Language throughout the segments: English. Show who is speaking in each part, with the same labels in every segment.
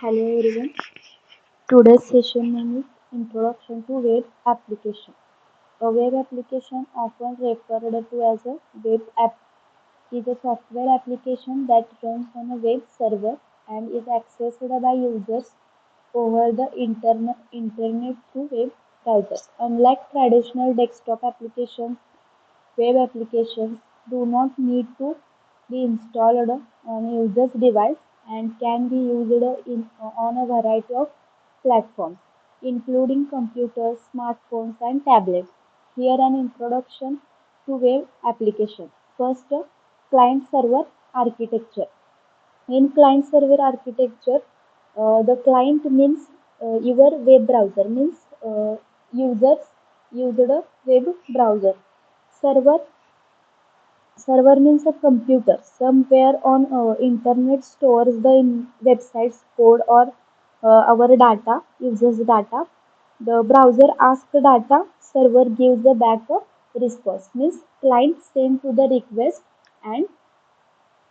Speaker 1: Hello everyone. Today's session name is Introduction to Web Application. A web application, often referred to as a web app, is a software application that runs on a web server and is accessed by users over the internet through web browsers. Unlike traditional desktop applications, web applications do not need to be installed on a user's device and can be used on a variety of platforms, including computers, smartphones, and tablets. Here, an introduction to web applications. First, client-server architecture. In client-server architecture, the client means your web browser means users used a web browser. Server Server means a computer somewhere on internet stores the website's code or our data, users data. The browser asks data, server gives the back a response. Means client send to the request and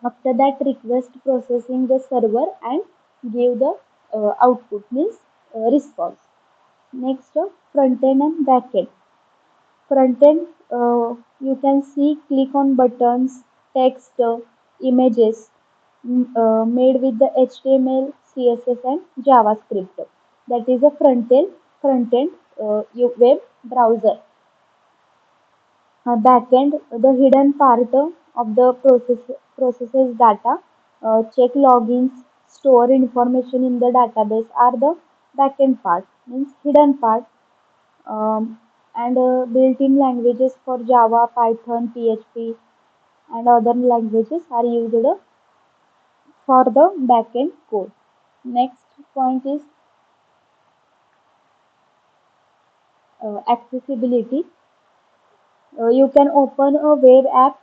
Speaker 1: after that request processing the server and give the output means response. Next, front end and back end. Front end, you can see click on buttons, text, images made with the HTML, CSS and JavaScript. That is a front end web browser. Backend, the hidden part of the processes data, check logins, store information in the database are the backend part, means hidden part. And built-in languages for Java, Python, PHP, and other languages are used for the backend code. Next point is accessibility. You can open a web app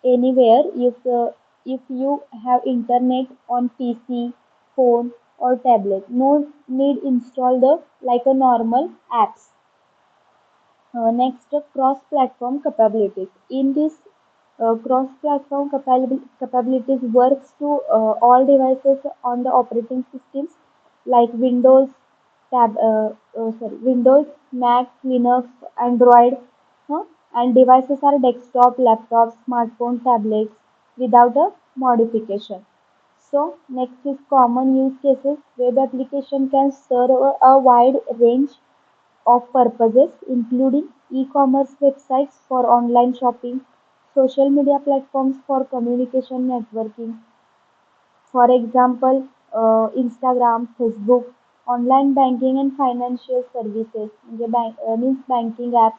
Speaker 1: anywhere if you have internet on PC, phone, or tablet. No need install the like a normal apps. Next, cross-platform capabilities. In this cross-platform capabilities works to all devices on the operating systems like Windows, Mac, Linux, Android, and devices are desktop, laptops, smartphone, tablets without a modification. So next is common use cases. Web application can serve a wide range of purposes, including e-commerce websites for online shopping, social media platforms for communication networking, for example, Instagram, Facebook, online banking and financial services, means banking apps,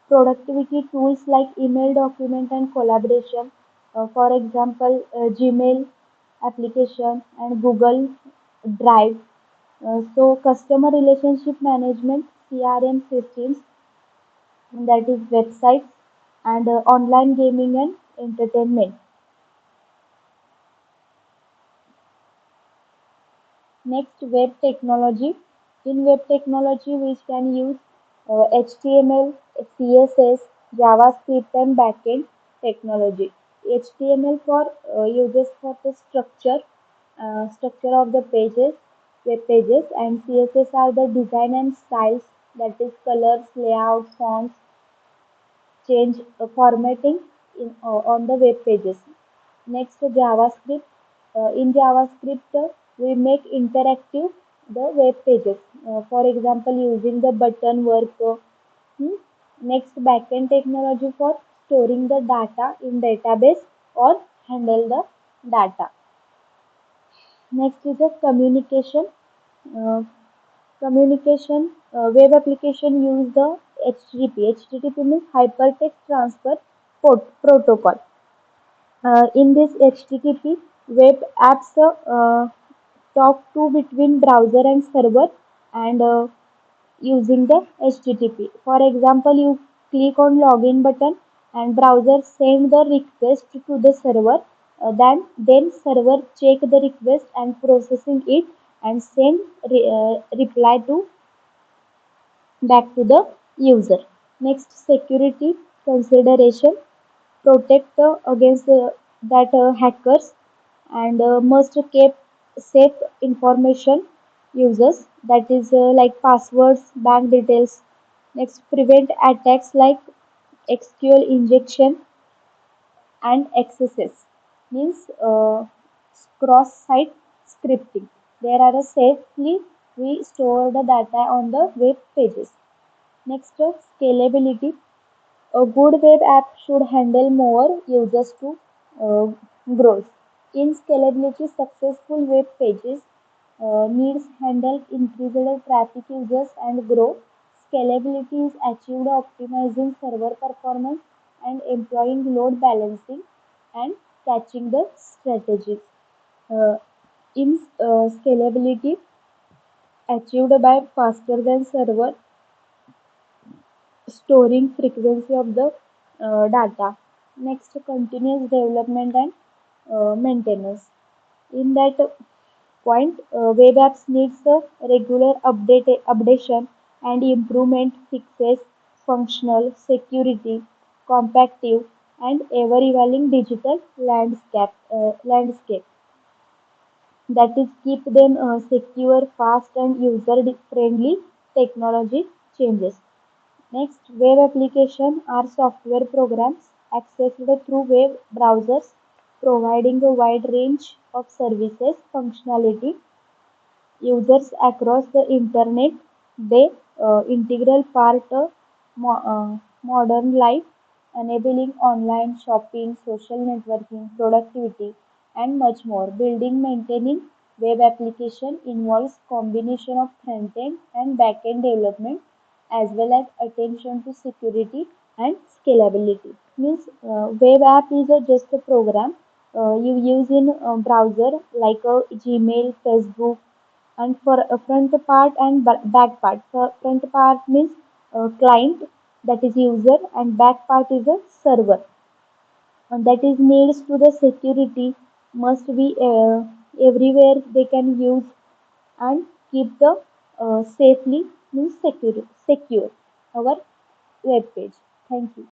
Speaker 1: productivity tools like email, document and collaboration, for example, Gmail application and Google Drive. So customer relationship management, CRM systems, that is websites and online gaming and entertainment. Next, web technology. In web technology, we can use HTML, CSS, JavaScript, and backend technology. HTML for uses for the structure of the pages, web pages, and CSS are the design and styles, that is colors, layout, fonts, change formatting on the web pages. Next, JavaScript. In JavaScript, we make interactive the web pages. For example, using the button work. Hmm. Next, backend technology for storing the data in database or handle the data. Next is the communication. Uh, Web application use the HTTP. HTTP means hypertext transfer protocol. In this HTTP, web apps talk to between browser and server and using the HTTP. For example, you click on login button and browser send the request to the server. Then server check the request and processing it and send reply to back to the user. Next, security consideration protect against that hackers and must keep safe information uses, that is like passwords, bank details. Next, prevent attacks like SQL injection and excesses, means cross-site scripting. There are a safely we store the data on the web pages. Next, scalability. A good web app should handle more users to uh, grow. In scalability, successful web pages needs handle increased traffic users and grow. Scalability is achieved optimizing server performance and employing load balancing and catching the strategies. Uh, in scalability achieved by faster than server storing frequency of the data. Next, continuous development and maintenance. In that point, web apps needs a regular updation and improvement fixes functional, security, compactive, and ever-evolving digital landscape. That is, keep them secure, fast, and user-friendly technology changes. Next, web applications are software programs accessed through web browsers, providing a wide range of services functionality users across the internet. They integral part of modern life, enabling online shopping, social networking, productivity, and much more. Building, maintaining web application involves combination of front-end and back-end development as well as attention to security and scalability. Means web app is just a program you use in browser like Gmail, Facebook, and for a front part and back part. For front part means client, that is user, and back part is a server, and that is needs to the security must be everywhere they can use and keep the safely means secure our web page. Thank you.